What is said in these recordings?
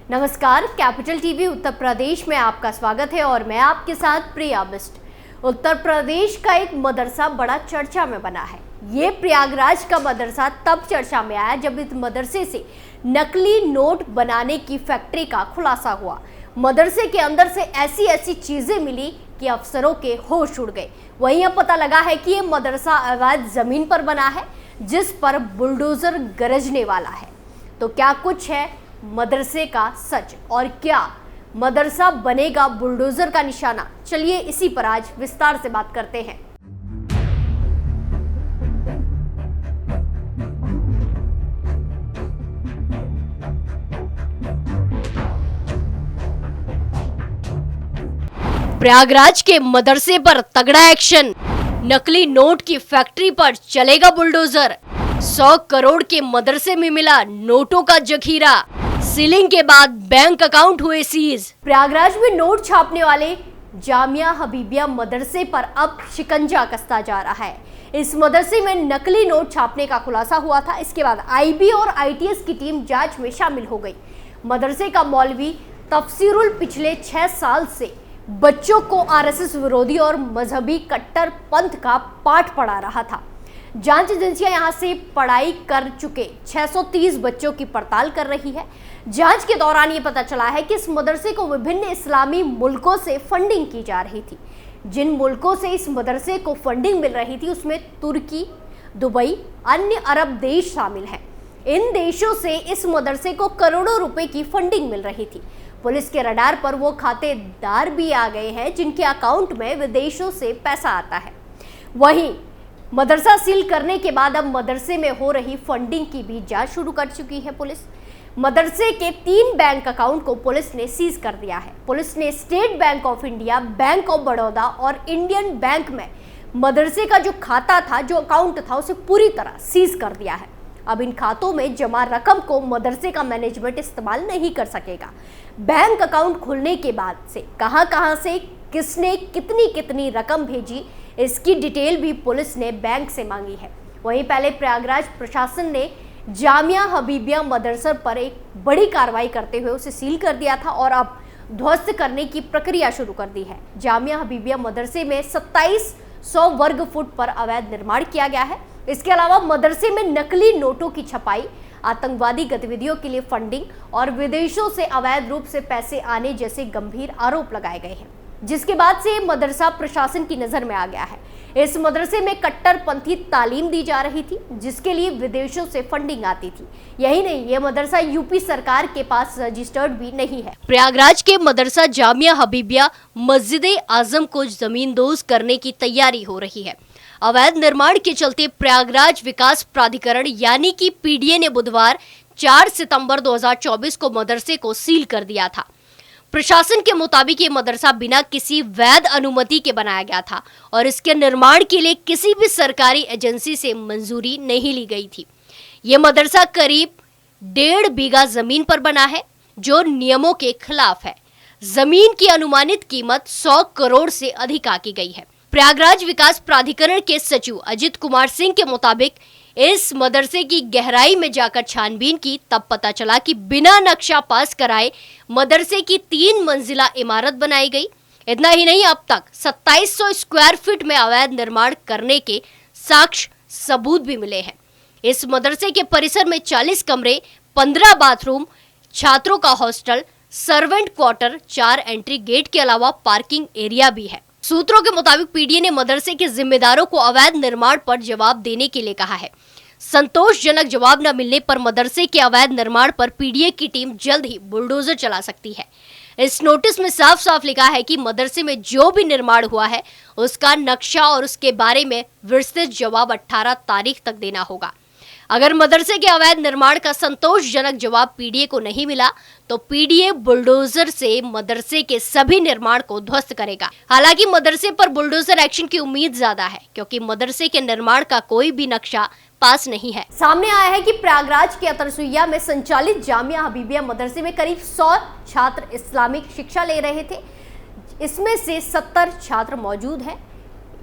नमस्कार, capital TV Uttar Pradesh में आपका स्वागत है और मैं आपके साथ प्रिया बिस्ट। उत्तर प्रदेश का एक मदरसा बड़ा चर्चा में बना है। ये प्रयागराज का मदरसा तब चर्चा में आया जब इस मदरसे से नकली नोट बनाने की फैक्ट्री का खुलासा हुआ। मदरसे के अंदर से ऐसी चीजें मिली कि अफसरों के होश उड़ गए। वहीं अब पता लगा है कि ये मदरसा अवैध जमीन पर बना है, जिस पर बुलडोजर गरजने वाला है। तो क्या कुछ है मदरसे का सच, और क्या मदरसा बनेगा बुलडोजर का निशाना? चलिए इसी पर आज विस्तार से बात करते हैं। प्रयागराज के मदरसे पर तगड़ा एक्शन। नकली नोट की फैक्ट्री पर चलेगा बुलडोजर। 100 करोड़ के मदरसे में मिला नोटों का जखीरा। सीलिंग के बाद बैंक अकाउंट हुए सीज। प्रयागराज में नोट छापने वाले जामिया हबीबिया मदरसे पर अब शिकंजा कसता जा रहा है। इस मदरसे में नकली नोट छापने का खुलासा हुआ था। इसके बाद आईबी और आईटीएस की टीम जांच में शामिल हो गई। मदरसे का मौलवी तफसीरुल पिछले 6 साल से बच्चों को आरएसएस विरोधी और मजहबी कट्टर पंथ का पाठ पढ़ा रहा था। जांच एजेंसियां यहां से पढ़ाई कर चुके 630 बच्चों की पड़ताल कर रही है। जांच के दौरान ये पता चला है कि इस मदरसे को विभिन्न इस्लामी मुल्कों से फंडिंग की जा रही थी। जिन मुल्कों से इस मदरसे को फंडिंग मिल रही थी उसमें तुर्की, दुबई, अन्य अरब देश शामिल हैं। इन देशों से इस मदरसे को करोड़ों रुपए की फंडिंग मिल रही थी। पुलिस के रडार पर वो खातेदार भी आ गए हैं जिनके अकाउंट में विदेशों से पैसा आता है। वहीं मदरसा सील करने के बाद अब मदरसे में हो रही फंडिंग की भी जांच शुरू कर चुकी है पुलिस। मदरसे के 3 बैंक अकाउंट को पुलिस ने सीज कर दिया है। पुलिस ने state bank of India, bank of Baroda और इंडियन बैंक में मदरसे का जो खाता था, जो अकाउंट था, उसे पूरी तरह सीज कर दिया है। अब इन खातों में जमा रकम को मदरसे का मैनेजमेंट इस्तेमाल नहीं कर सकेगा। बैंक अकाउंट खुलने के बाद से कहां से किसने कितनी रकम भेजी, इसकी डिटेल भी पुलिस ने बैंक से मांगी है। वहीं पहले प्रयागराज प्रशासन ने जामिया हबीबिया मदरसा पर एक बड़ी कार्रवाई करते हुए उसे सील कर दिया था और अब ध्वस्त करने की प्रक्रिया शुरू कर दी है। जामिया हबीबिया मदरसे में 2700 वर्ग फुट पर अवैध निर्माण किया गया है। इसके अलावा मदरसे में नकली नोटों की छपाई, आतंकवादी गतिविधियों के लिए फंडिंग और विदेशों से अवैध रूप से पैसे आने जैसे गंभीर आरोप लगाए गए हैं, जिसके बाद से मदरसा प्रशासन की नजर में आ गया है। इस मदरसे में कट्टरपंथी तालीम दी जा रही थी, जिसके लिए विदेशों से फंडिंग आती थी। यही नहीं, यह मदरसा यूपी सरकार के पास रजिस्टर्ड भी नहीं है। प्रयागराज के मदरसा जामिया हबीबिया मस्जिद आजम को जमींदोज करने की तैयारी हो रही है। अवैध निर्माण के चलते प्रयागराज विकास प्राधिकरण यानी कि पीडीए ने बुधवार 4 सितंबर 2024 को मदरसे को सील कर दिया था। प्रशासन के मुताबिक ये मदरसा बिना किसी वैध अनुमति के बनाया गया था और इसके निर्माण के लिए किसी भी सरकारी एजेंसी से मंजूरी नहीं ली गई थी। ये मदरसा करीब 1.5 बीघा जमीन पर बना है, जो नियमों के खिलाफ है। जमीन की अनुमानित कीमत 100 करोड़ से अधिक आकी गई है। प्रयागराज विकास प्राधिकरण के सचिव अजित कुमार सिंह के मुताबिक इस मदरसे की गहराई में जाकर छानबीन की, तब पता चला कि बिना नक्शा पास कराए मदरसे की 3 मंजिला इमारत बनाई गई। इतना ही नहीं, अब तक 2700 स्क्वायर फीट में अवैध निर्माण करने के साक्ष्य सबूत भी मिले हैं। इस मदरसे के परिसर में 40 कमरे, 15 बाथरूम, छात्रों का hostel, servant quarter, 4 entry gate के अलावा पार्किंग एरिया भी है। सूत्रों के मुताबिक पीडीए ने मदरसे के जिम्मेदारों को अवैध निर्माण पर जवाब देने के लिए कहा है। संतोषजनक जवाब न मिलने पर मदरसे के अवैध निर्माण पर पीडीए की टीम जल्द ही बुलडोजर चला सकती है। इस नोटिस में साफ लिखा है कि मदरसे में जो भी निर्माण हुआ है उसका नक्शा और उसके बारे में विस्तृत जवाब 18 तारीख तक देना होगा। अगर मदरसे के अवैध निर्माण का संतोषजनक जवाब पीडीए को नहीं मिला तो पीडीए बुलडोजर से मदरसे के सभी निर्माण को ध्वस्त करेगा। हालांकि मदरसे पर बुलडोजर एक्शन की उम्मीद ज्यादा है, क्योंकि मदरसे के निर्माण का कोई भी नक्शा पास नहीं है। सामने आया है कि प्रयागराज के अतरसुइया में संचालित जामिया हबीबिया मदरसे में करीब 100 छात्र इस्लामिक शिक्षा ले रहे थे। इसमें से 70 छात्र मौजूद हैं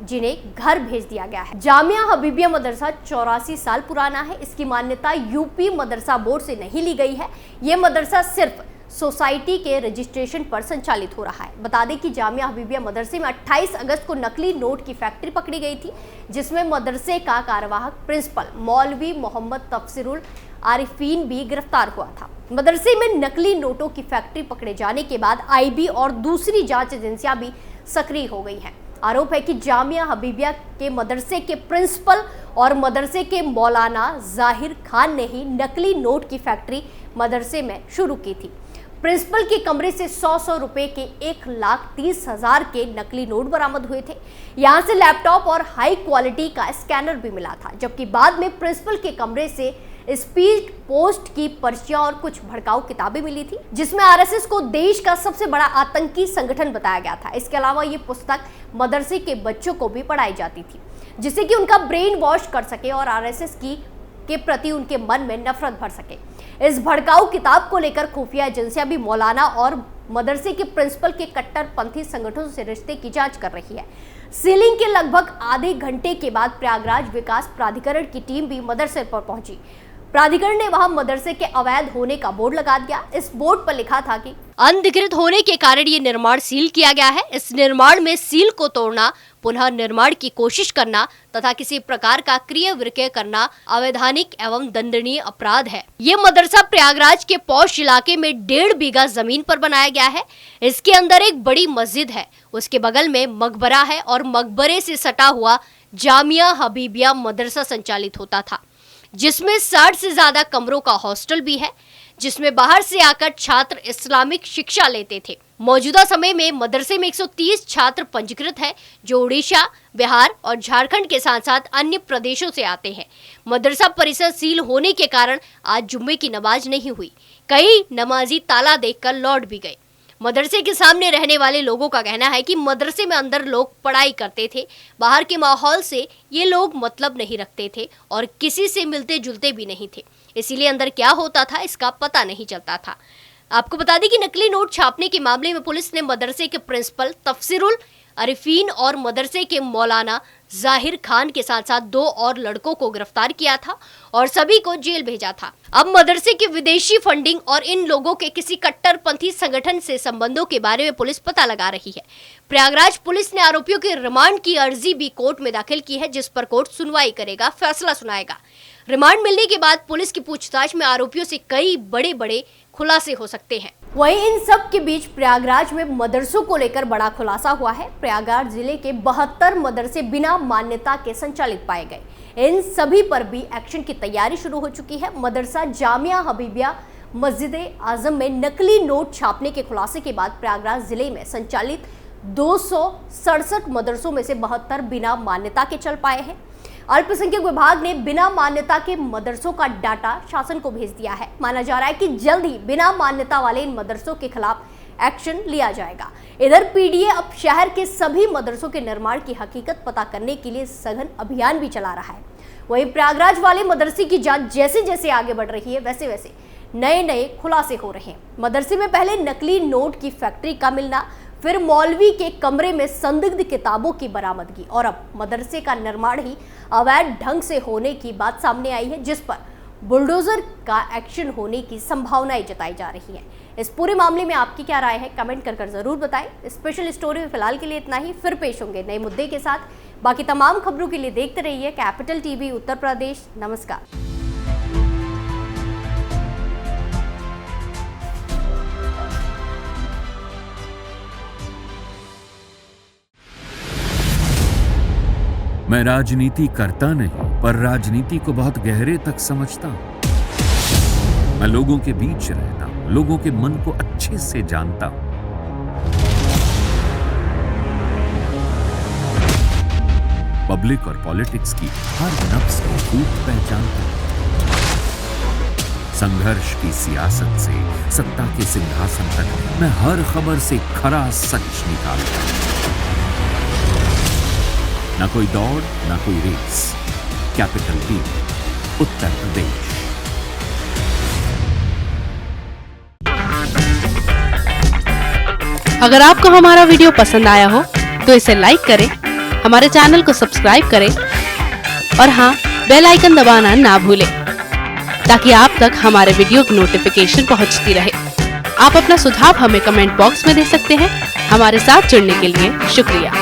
जिन्हें घर भेज दिया गया है। जामिया हबीबिया मदरसा 84 साल पुराना है। इसकी मान्यता यूपी मदरसा बोर्ड से नहीं ली गई है। ये मदरसा सिर्फ सोसाइटी के रजिस्ट्रेशन पर संचालित हो रहा है। बता दें कि जामिया हबीबिया मदरसे में 28 अगस्त को नकली नोट की फैक्ट्री पकड़ी गई थी, जिसमें मदरसे का कार्यवाहक प्रिंसिपल मौलवी मोहम्मद तफसीरुल आरिफीन भी गिरफ्तार हुआ था। मदरसे में नकली नोटों की फैक्ट्री पकड़े जाने के बाद आईबी और दूसरी जांच एजेंसियां भी सक्रिय हो गई हैं। आरोप है कि जामिया हबीबिया के मदरसे के प्रिंसिपल और मदरसे के मौलाना जाहिर खान ने ही नकली नोट की फैक्ट्री मदरसे में शुरू की थी। प्रिंसिपल के कमरे से 100 रुपए के 1,30,000 के नकली नोट बरामद हुए थे। यहां से लैपटॉप और हाई क्वालिटी का स्कैनर भी मिला था, जबकि बाद में प्रिंसिपल के कमरे से स्पीड पोस्ट की पर्चियां और कुछ भड़काऊ किताबें मिली थी, जिसमें आरएसएस को देश का सबसे बड़ा आतंकी संगठन बताया गया था। इसके अलावा ये पुस्तक मदरसे के बच्चों को भी पढ़ाई जाती थी, जिससे कि उनका ब्रेन वॉश कर सके और आरएसएस के प्रति उनके मन में नफरत भर सके। इस भड़काऊ किताब को लेकर खुफिया एजेंसियां भी मौलाना और मदरसे के प्रिंसिपल के कट्टरपंथी संगठनों से रिश्ते की जांच कर रही है। सीलिंग के लगभग आधे घंटे के बाद प्रयागराज विकास प्राधिकरण की टीम भी मदरसे पर पहुंची। प्राधिकरण ने वहां मदरसे के अवैध होने का बोर्ड लगा दिया। इस बोर्ड पर लिखा था कि अनधिकृत होने के कारण ये निर्माण सील किया गया है। इस निर्माण में सील को तोड़ना, पुनः निर्माण की कोशिश करना तथा किसी प्रकार का क्रय विक्रय करना अवैधानिक एवं दंडनीय अपराध है। ये मदरसा प्रयागराज के पौष इलाके में 1.5 बीघा जमीन पर बनाया गया है। इसके अंदर एक बड़ी मस्जिद है, उसके बगल में मकबरा है और मकबरे से सटा हुआ जामिया हबीबिया मदरसा संचालित होता था, जिसमें 60 से ज्यादा कमरों का हॉस्टल भी है, जिसमें बाहर से आकर छात्र इस्लामिक शिक्षा लेते थे। मौजूदा समय में मदरसे में 130 छात्र पंजीकृत हैं, जो उड़ीसा, बिहार और झारखंड के साथ साथ अन्य प्रदेशों से आते हैं। मदरसा परिसर सील होने के कारण आज जुम्मे की नमाज नहीं हुई। कई नमाजी ताला देखकर लौट भी गए। मदरसे के सामने रहने वाले लोगों का कहना है कि मदरसे में अंदर लोग पढ़ाई करते थे, बाहर के माहौल से ये लोग मतलब नहीं रखते थे और किसी से मिलते जुलते भी नहीं थे, इसीलिए अंदर क्या होता था इसका पता नहीं चलता था। आपको बता दें कि नकली नोट छापने के मामले में पुलिस ने मदरसे के प्रिंसिपल तफसीरुल आरिफीन और मदरसे के मौलाना जाहिर खान के साथ साथ 2 और लड़कों को गिरफ्तार किया था और सभी को जेल भेजा था। अब मदरसे की विदेशी फंडिंग और इन लोगों के किसी कट्टरपंथी संगठन से संबंधों के बारे में पुलिस पता लगा रही है। प्रयागराज पुलिस ने आरोपियों के रिमांड की अर्जी भी कोर्ट में दाखिल की है, जिस पर कोर्ट सुनवाई करेगा, फैसला सुनाएगा। रिमांड मिलने के बाद पुलिस की पूछताछ में आरोपियों से कई बड़े खुलासे हो सकते हैं। वहीं इन सब के बीच प्रयागराज में मदरसों को लेकर बड़ा खुलासा हुआ है। प्रयागराज जिले के 72 मदरसे बिना मान्यता के संचालित पाए गए। इन सभी पर भी एक्शन की तैयारी शुरू हो चुकी है। मदरसा जामिया हबीबिया मस्जिद आजम में नकली नोट छापने के खुलासे के बाद प्रयागराज जिले में संचालित 267 मदरसों में से 72 बिना मान्यता के चल पाए हैं। अल्पसंख्यक विभाग ने बिना मान्यता के मदरसों का डाटा शासन को भेज दिया है। माना जा रहा है कि जल्द ही बिना मान्यता वाले इन मदरसों के खिलाफ एक्शन लिया जाएगा। इधर पीडीए अब शहर के सभी मदरसों के निर्माण की हकीकत पता करने के लिए सघन अभियान भी चला रहा है। वहीं प्रयागराज वाले मदरसे की जांच जैसे जैसे आगे बढ़ रही है, वैसे वैसे नए खुलासे हो रहे हैं। मदरसे में पहले नकली नोट की फैक्ट्री का मिलना, फिर मौलवी के कमरे में संदिग्ध किताबों की बरामदगी और अब मदरसे का निर्माण ही अवैध ढंग से होने की बात सामने आई है, जिस पर बुलडोजर का एक्शन होने की संभावनाएं जताई जा रही है। इस पूरे मामले में आपकी क्या राय है, कमेंट कर जरूर बताएं। स्पेशल स्टोरी में फिलहाल के लिए इतना ही, फिर पेश होंगे नए मुद्दे के साथ। बाकी तमाम खबरों के लिए देखते रहिए कैपिटल टीवी उत्तर प्रदेश। नमस्कार। मैं राजनीति करता नहीं, पर राजनीति को बहुत गहरे तक समझता हूं। मैं लोगों के बीच रहता हूं, लोगों के मन को अच्छे से जानता हूं। पब्लिक और पॉलिटिक्स की हर नब्ज को खूब पहचानता हूं। संघर्ष की सियासत से सत्ता के सिंहासन तक मैं हर खबर से खरा सच निकालता हूं। ना कोई दौड़, ना कोई race. Capital TV Uttar Pradesh. अगर आपको हमारा वीडियो पसंद आया हो तो इसे लाइक करें, हमारे चैनल को सब्सक्राइब करें और हाँ, बेल आइकन दबाना ना भूलें, ताकि आप तक हमारे वीडियो की नोटिफिकेशन पहुंचती रहे। आप अपना सुझाव हमें कमेंट बॉक्स में दे सकते हैं। हमारे साथ जुड़ने के लिए शुक्रिया।